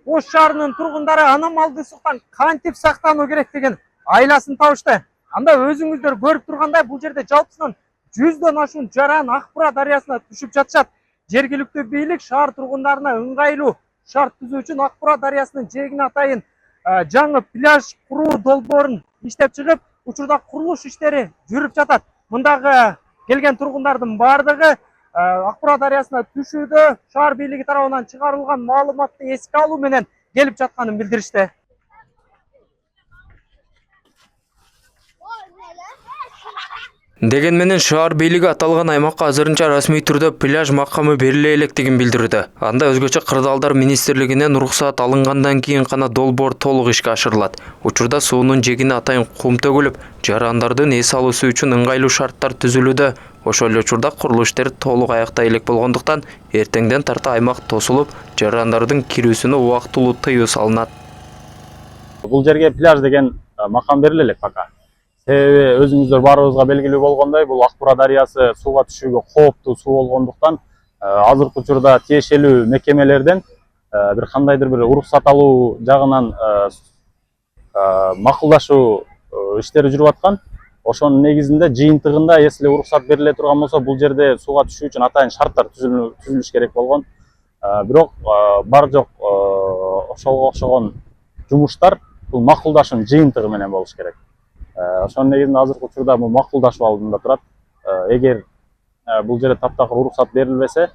Ош шаарынын тургундары аномалдуу ысыктан кантип сактануу керек деген айласын табышты. Анда өзүңүздөр көрүп тургандай бул жерде жалпысынан 100дөн ашуун жаран Акбура дарыясына түшүп жатышат. Жергиликтүү бийлик шаар тургундарына ыңгайлуу шарт түзүү үчүн Акбура дарыясынын жээгине атайын жаңы пляж куруу долбоорун иштеп чыгып, учурда курулуш иштери жүрүп жатат. Мындагы келген тургундардын бардыгы Акбура дарыясына түшүүдө шаар бийлиги тарабынан чыгарылган маалыматты эске алуу менен келип жатканын билдиришти. Деген менен шаар бийлиги аталган аймакка азырынча расмий түрдө пляж макамы бериле электигин билдирди. Анда өзгөчө кырдаалдар министрлигинен уруксаат алынгандан кийин гана долбоор толук ишке ашырылат. Учурда суунун жээгине атайын кум төгүлүп, жарандардын эс алуусу үчүн ыңгайлуу шарттар түзүлүүдө. Ошол эле учурда курулуш иштери толук аяктай элек болгондуктан эртеңден тарта аймак тосулуп, жарандардын кирүүсүнө убактылуу тыюу салынат. Бул жерге пляж деген макам бериле элек пока. Себеби өзүңүздөр баарыбызга белгилүү болгондой, бул Акбура дарыясы сууга түшүүгө кооптуу суу болгондуктан азыркы учурда тиешелүү мекемелерден бир кандайдыр бир уруксат алуу жагынан макулдашуу иштери жүрүп аткан. Ошонун негизинде жыйынтыгында, если уруксат бериле турган болсо, бул жерде сууга түшүү үчүн атайын шарттар түзүлүш керек болгон. Бирок бар жок ошого окшогон жумуштар бул макулдашуунун жыйынтыгы менен болуш керек. Ошонун негизинде азыркы учурда бул макулдашуу алдында турат. Эгер бул жерде таптакыр уруксат берилбесе,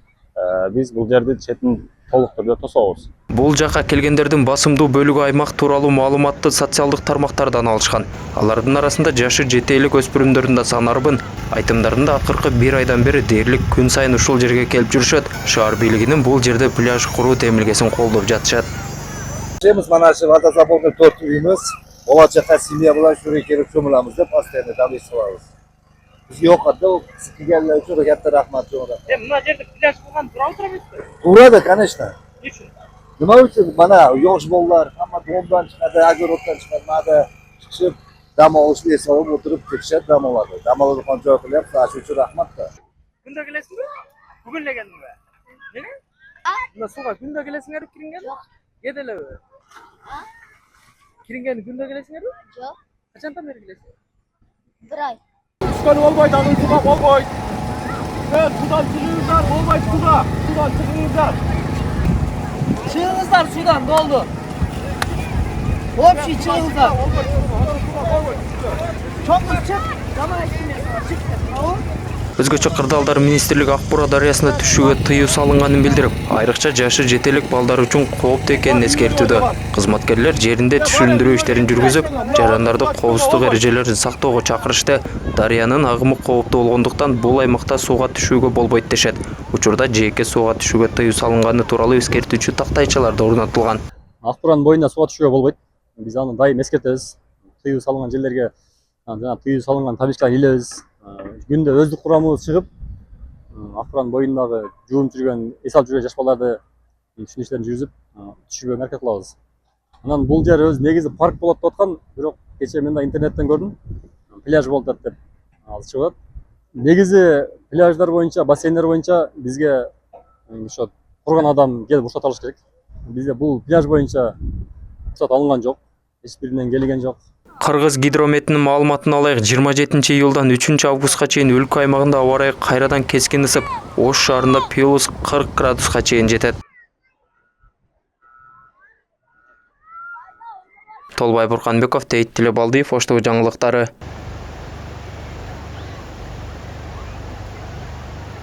биз бул жерди четин толук түрдө тособуз. Бул жака келгендердин басымдуу бөлүгү аймак тууралуу маалыматты социалдык тармактардан алышкан. Алардын арасында жашы жете элек өспүрүмдөрдүн да саны арбын. Айтымдарында акыркы 1 айдан бери дээрлик күн сайын ушул жерге келип жүрүшөт. Шаар бийлигинин бул жерде пляж куруу темилгесин колдоп жатышат. Mana водозаборный торт үйүмүз, болачакка семья менен шуга келип чомуламыз деп постоянно давление кылабыз. Бизге окат да, келген үчүн катта рахмат жок. Мына жерде пляж кылган туурабы турабы? Турады, конечно. Үчүн. Nima uchun? Mana yosh bolalar hamma domdan chiqadi, огородdan chiqadi, mana chiqib dam olishni eslab o'tirib ketishadi, dam oladi. Dam oladigan joy qilyapti, shuning uchun rahmat da. Kunda kelesizmi? Bugun kelganmi? Nega? Bunda suga kunda kelesinglar, kiringani? Yo'q. Gedelebi? Kiringani kunda kelesinglarmi? Yo'q. Qachondan beri kelesiz? 1 ay. Tushgan olmaydi, uni suga olmaydi. Sudan chiqingizlar, olmaydi suga. Sudan chiqingizlar. Çıkыңыздар судан, болды. Общий çıkыңыздар. Чоңгуз чык, жаман эчтеме чык. Өзгөчө кырдаалдар министрлиги Акбура дарыясына түшүүгө тыюу салынганын билдирип, айрыкча жашы жетелик балдар үчүн кооптуу экенин эскертүүдө. Кызматкерлер жеринде түшүндүрүү иштерин жүргүзүп, жарандарды коопсуздук эрежелерин сактоого чакырышты. Дарыянын агымы кооптуу болгондуктан бул аймакта сууга түшүүгө болбойт дешет. Учурда жээкке сууга түшүүгө тыюу салынганы тууралуу эскертүүчү тактайчалар да орнотулган. Акбуранын боюнда сууга түшүүгө болбойт. Биз аны дайым эскертебиз. Тыюу салынган жерлерге жана тыюу салынган табличкаларды илебиз. Күндө өздүк курамыбыз чыгып, Акбуранын боюндагы жуунуп жүргөн, эс алып жүргөн жаш балдарды түшүнүү иштерин жүргүзүп, түшүрбөгө аракет кылабыз. Анан бул жер өз негизи парк болот деп аткан, бирок кечээ мен да интернеттен көрдүм. Пляж болот деп азыр чыгып атат. Негизи пляждар боюнча, бассейндер боюнча бизге ошо турган адам келип уруксат алыш керек. Бизде бул пляж боюнча уруксат алынган жок, эч биринен келген жок. Кыргыз гидрометинин маалыматына алайык, 27-июлдан 3-августка чейин өлкө аймагында аба ырайы кайрадан кескин ысып, Ош шаарында +40 градуска чейин жетет. Толбай Бурканбеков, Тейит Тилебалдиев, Ош ТВ жаңылыктары.